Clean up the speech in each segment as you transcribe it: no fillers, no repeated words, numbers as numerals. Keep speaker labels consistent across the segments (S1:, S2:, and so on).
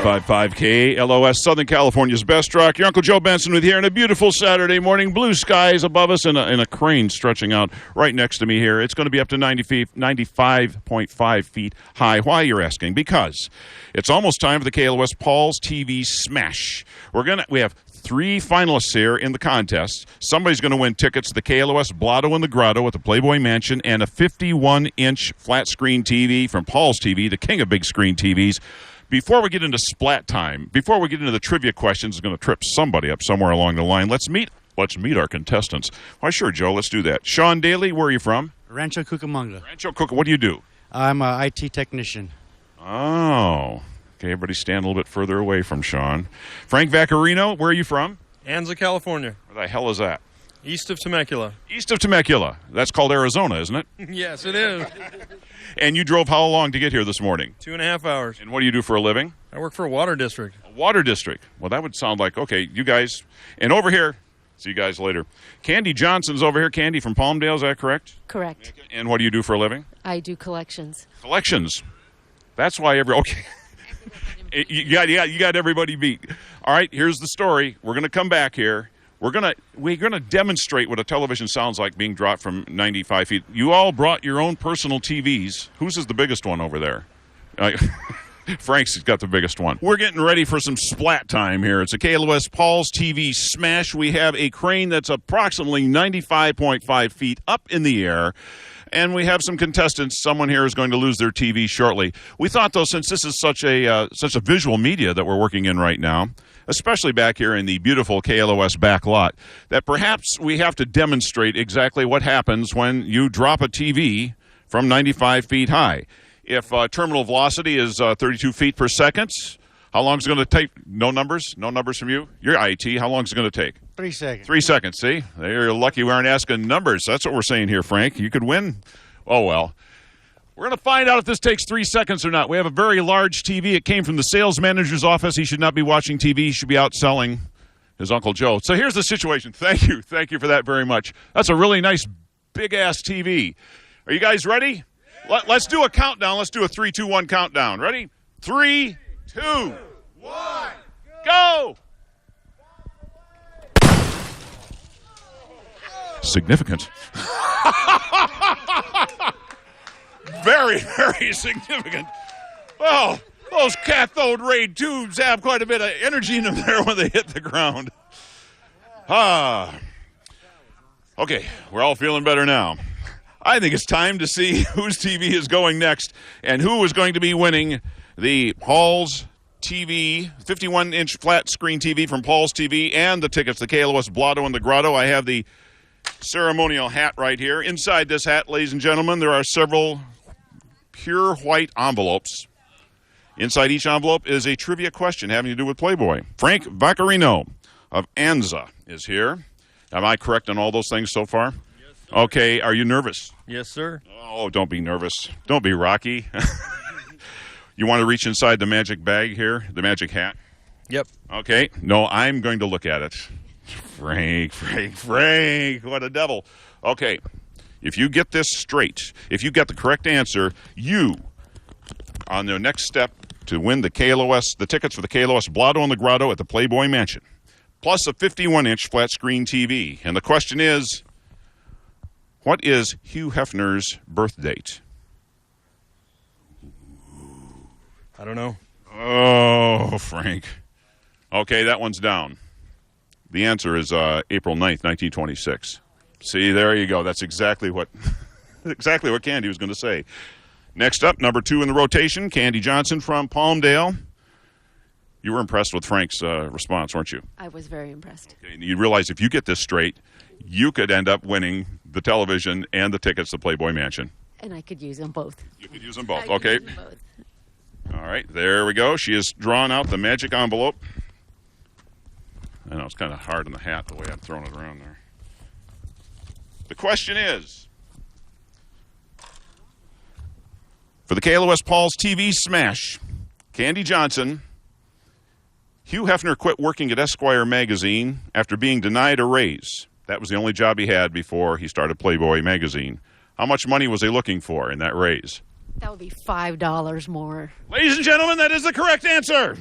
S1: 95.5 KLOS, Southern California's best rock. Your Uncle Joe Benson with you here on a beautiful Saturday morning. Blue skies above us and a crane stretching out right next to me here. It's going to be up to 95.5 feet high. Why, you're asking? Because it's almost time for the KLOS Paul's TV Smash. We have 3 finalists here in the contest. Somebody's going to win tickets to the KLOS Blotto and the Grotto at the Playboy Mansion and a 51-inch flat screen TV from Paul's TV, the king of big screen TVs. Before we get into splat time, before we get into the trivia questions, it's going to trip somebody up somewhere along the line. Let's meet our contestants. Why, sure, Joe, let's do that. Sean Daly, where are you from?
S2: Rancho Cucamonga.
S1: Rancho Cucamonga. What do you do?
S2: I'm an IT technician.
S1: Oh. Okay, everybody stand a little bit further away from Sean. Frank Vaccarino, where are you from?
S3: Anza, California.
S1: Where the hell is that?
S3: East of Temecula.
S1: East of Temecula. That's called Arizona, isn't it?
S3: Yes, it is.
S1: And you drove how long to get here this morning?
S3: 2.5 hours.
S1: And what do you do for a living?
S3: I work for a water district.
S1: A water district. Well, that would sound like, okay, you guys. And over here, see you guys later. Candy Johnson's over here. Candy from Palmdale, is that correct?
S4: Correct.
S1: And what do you do for a living?
S4: I do collections.
S1: Collections. That's why okay. You got everybody beat. All right, here's the story. We're going to come back here. We're gonna demonstrate what a television sounds like being dropped from 95 feet. You all brought your own personal TVs. Whose is the biggest one over there? Frank's got the biggest one. We're getting ready for some splat time here. It's a KLOS Paul's TV Smash. We have a crane that's approximately 95.5 feet up in the air. And we have some contestants. Someone here is going to lose their TV shortly. We thought, though, since this is such a visual media that we're working in right now, especially back here in the beautiful KLOS back lot, that perhaps we have to demonstrate exactly what happens when you drop a TV from 95 feet high. If terminal velocity is 32 feet per second, how long is it going to take? No numbers? No numbers from you? You're IT. How long is it going to take?
S2: 3 seconds.
S1: 3 seconds, see? You're lucky we aren't asking numbers. That's what we're saying here, Frank. You could win. Oh, well. We're going to find out if this takes 3 seconds or not. We have a very large TV. It came from the sales manager's office. He should not be watching TV. He should be out selling his Uncle Joe. So here's the situation. Thank you. Thank you for that very much. That's a really nice, big-ass TV. Are you guys ready? Let's do a countdown. Let's do a 3, 2, 1 countdown. Ready? 3, 2, 1, go! Significant. Very, very significant. Well, those cathode ray tubes have quite a bit of energy in them there when they hit the ground. Okay, we're all feeling better now. I think it's time to see whose TV is going next and who is going to be winning the Paul's TV, 51-inch flat screen TV from Paul's TV, and the tickets to KLOS Blotto and the Grotto. I have the ceremonial hat right here. Inside this hat, ladies and gentlemen, there are several pure white envelopes. Inside each envelope is a trivia question having to do with Playboy. Frank Vaccarino of Anza is here. Am I correct on all those things so far?
S3: Yes, sir.
S1: Okay, are you nervous?
S3: Yes, sir.
S1: Oh, don't be nervous. Don't be Rocky. You want to reach inside the magic bag here, the magic hat?
S3: Yep.
S1: Okay. No, I'm going to look at it. Frank, what a devil. Okay. If you get this straight, if you get the correct answer, you, on the next step to win the tickets for the KLOS Blotto and the Grotto at the Playboy Mansion, plus a 51-inch flat screen TV. And the question is, what is Hugh Hefner's birth date?
S3: I don't know.
S1: Oh, Frank. Okay, that one's down. The answer is April 9th, 1926. See, there you go. That's exactly what Candy was going to say. Next up, number 2 in the rotation, Candy Johnson from Palmdale. You were impressed with Frank's response, weren't you?
S4: I was very impressed.
S1: Okay, you realize if you get this straight, you could end up winning the television and the tickets to Playboy Mansion.
S4: And I could use them both.
S1: You could use them both. Okay. Use them both. All right, there we go. She has drawn out the magic envelope. I know it's kind of hard on the hat the way I'm throwing it around there. The question is, for the KLOS Paul's TV Smash, Candy Johnson, Hugh Hefner quit working at Esquire magazine after being denied a raise. That was the only job he had before he started Playboy magazine. How much money was he looking for in that raise?
S4: That would be $5 more.
S1: Ladies and gentlemen, that is the correct answer.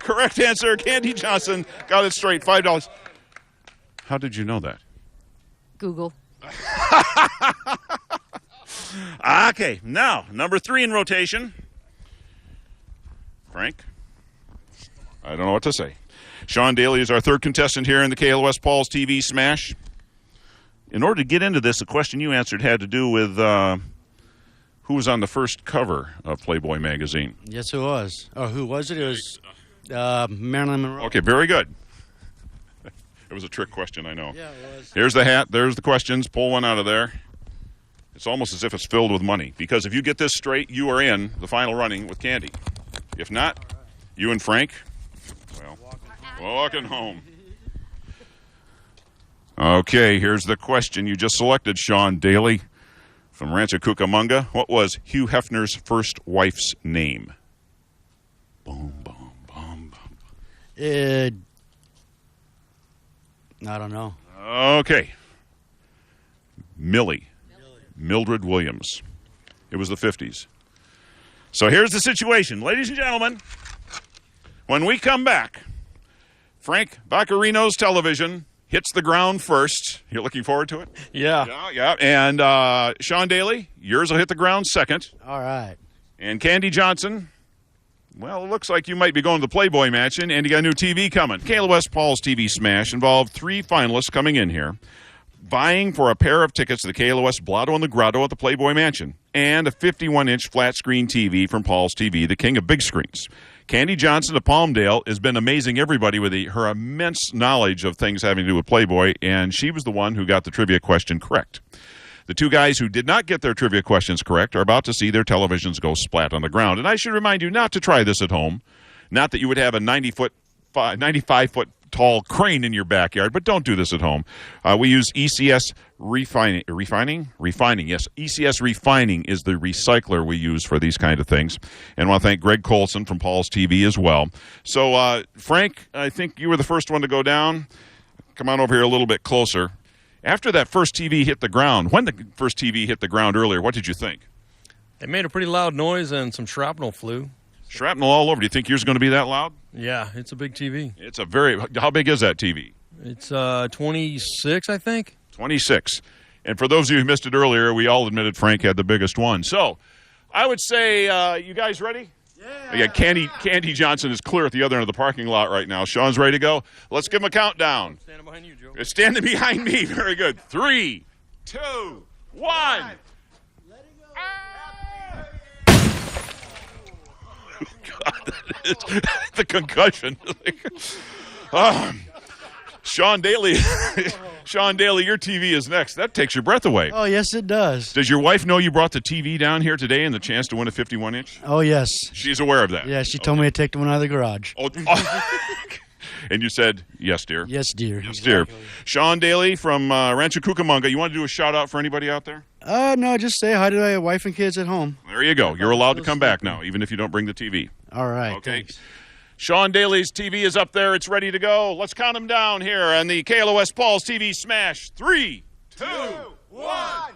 S1: correct answer. Candy Johnson got it straight. $5. How did you know that?
S4: Google.
S1: Okay, now, number 3 in rotation. Frank? I don't know what to say. Sean Daly is our third contestant here in the KLOS Paul's TV Smash. In order to get into this, the question you answered had to do with who was on the first cover of Playboy magazine.
S2: Yes, it was. Oh, who was it? It was Marilyn Monroe.
S1: Okay, very good. It was a trick question, I know.
S2: Yeah, it was.
S1: Here's the hat. There's the questions. Pull one out of there. It's almost as if it's filled with money, because if you get this straight, you are in the final running with Candy. If not, you and Frank, well, walking home. Okay, here's the question you just selected, Sean Daly from Rancho Cucamonga. What was Hugh Hefner's first wife's name? Boom, boom, boom, boom.
S2: I don't know.
S1: Okay. Millie. Mildred Williams. It was the 50s. So here's the situation. Ladies and gentlemen, when we come back, Frank Vaccarino's television hits the ground first. You're looking forward to it?
S3: Yeah.
S1: Yeah. And Sean Daly, yours will hit the ground second.
S2: All right.
S1: And Candy Johnson, well, it looks like you might be going to the Playboy Mansion, and you got a new TV coming. KLOS Paul's TV Smash involved 3 finalists coming in here, vying for a pair of tickets to the KLOS Blotto and the Grotto at the Playboy Mansion, and a 51-inch flat-screen TV from Paul's TV, the king of big screens. Candy Johnson of Palmdale has been amazing everybody with her immense knowledge of things having to do with Playboy, and she was the one who got the trivia question correct. The 2 guys who did not get their trivia questions correct are about to see their televisions go splat on the ground. And I should remind you not to try this at home. Not that you would have a 95-foot tall crane in your backyard, but don't do this at home. We use ECS refining. Yes, ECS refining is the recycler we use for these kind of things. And I want to thank Greg Colson from Paul's TV as well. So, Frank, I think you were the first one to go down. Come on over here a little bit closer. After that first TV hit the ground, when the first TV hit the ground earlier, what did you think?
S3: It made a pretty loud noise and some shrapnel flew.
S1: Shrapnel all over. Do you think yours is going to be that loud?
S3: Yeah, it's a big TV.
S1: It's a how big is that TV?
S3: It's 26, I think.
S1: 26. And for those of you who missed it earlier, we all admitted Frank had the biggest one. So I would say, you guys ready? Yeah. Candy Johnson is clear at the other end of the parking lot right now. Sean's ready to go. Let's give him a countdown.
S3: Standing behind you, Joe.
S1: It's standing behind me. Very good. 3, 2, 1. God, that is the concussion. Sean Daly, Sean Daly, your TV is next. That takes your breath away.
S2: Oh, yes, it does.
S1: Does your wife know you brought the TV down here today and the chance to win a 51-inch?
S2: Oh, yes.
S1: She's aware of that.
S2: Yeah, she told me to take the one out of the garage.
S1: Oh, and you said, yes, dear.
S2: Yes, dear.
S1: Yes, dear. Sean Daly from Rancho Cucamonga. You want to do a shout-out for anybody out there?
S2: No, just say hi to my wife and kids at home.
S1: There you go. You're allowed to come back now, even if you don't bring the TV.
S2: All right,
S1: Okay.
S2: thanks.
S1: Sean Daly's TV is up there. It's ready to go. Let's count them down here on the KLOS Paul's TV Smash. 3, 2, 1.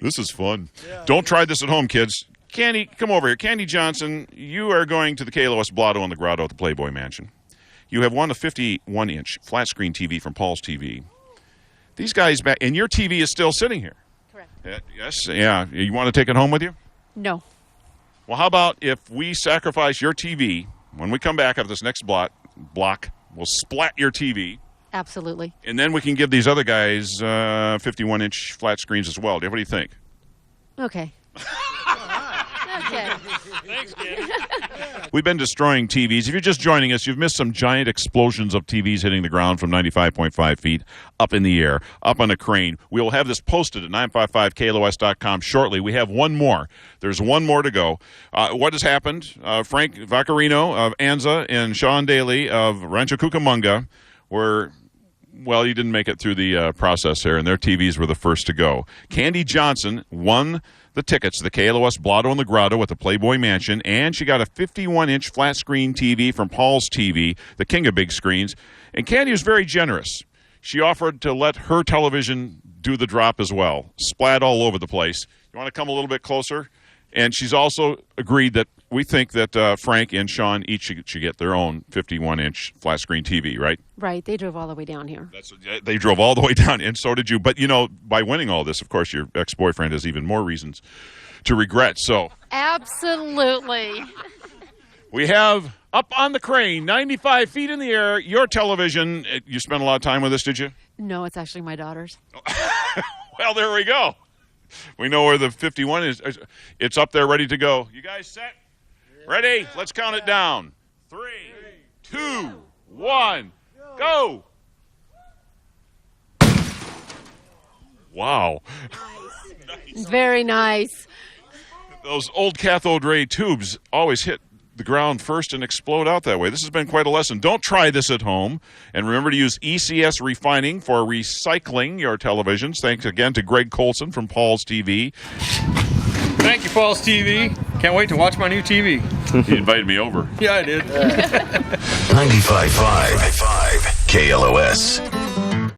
S1: This is fun. Yeah. Don't try this at home, kids. Candy, come over here. Candy Johnson, you are going to the KLOS Blotto and the Grotto at the Playboy Mansion. You have won a 51-inch flat-screen TV from Paul's TV. These guys back, and your TV is still sitting here.
S4: Correct.
S1: Yes, yeah. You want to take it home with you?
S4: No.
S1: Well, how about if we sacrifice your TV when we come back after this next block, we'll splat your TV.
S4: Absolutely.
S1: And then we can give these other guys 51-inch flat screens as well. What do you think?
S4: Okay. Okay.
S3: Thanks, Candy.
S1: We've been destroying TVs. If you're just joining us, you've missed some giant explosions of TVs hitting the ground from 95.5 feet up in the air, up on a crane. We will have this posted at 955KLOS.com shortly. We have one more. There's one more to go. What has happened? Frank Vaccarino of Anza and Sean Daly of Rancho Cucamonga were... Well, you didn't make it through the process here, and their TVs were the first to go. Candy Johnson won the tickets to the KLOS Blotto and the Grotto at the Playboy Mansion, and she got a 51-inch flat-screen TV from Paul's TV, the king of big screens. And Candy was very generous. She offered to let her television do the drop as well. Splat all over the place. You want to come a little bit closer? And she's also agreed that we think that Frank and Sean each should get their own 51-inch flat screen TV, right?
S4: Right. They drove all the way down here.
S1: They drove all the way down, and so did you. But, by winning all this, of course, your ex-boyfriend has even more reasons to regret. So
S4: Absolutely.
S1: we have up on the crane, 95 feet in the air, your television. You spent a lot of time with this, did you?
S4: No, it's actually my daughter's.
S1: Well, there we go. We know where the 51 is. It's up there ready to go. You guys set? Ready? Let's count it down. 3, 2, 1, go. Wow.
S4: Very nice.
S1: Those old cathode ray tubes always hit the ground first and explode out that way. This has been quite a lesson. Don't try this at home. And remember to use ECS Refining for recycling your televisions. Thanks again to Greg Colson from Paul's TV.
S3: Thank you, Paul's TV. Can't wait to watch my new TV.
S1: He invited me over.
S3: Yeah, I did.
S5: 95.5 KLOS.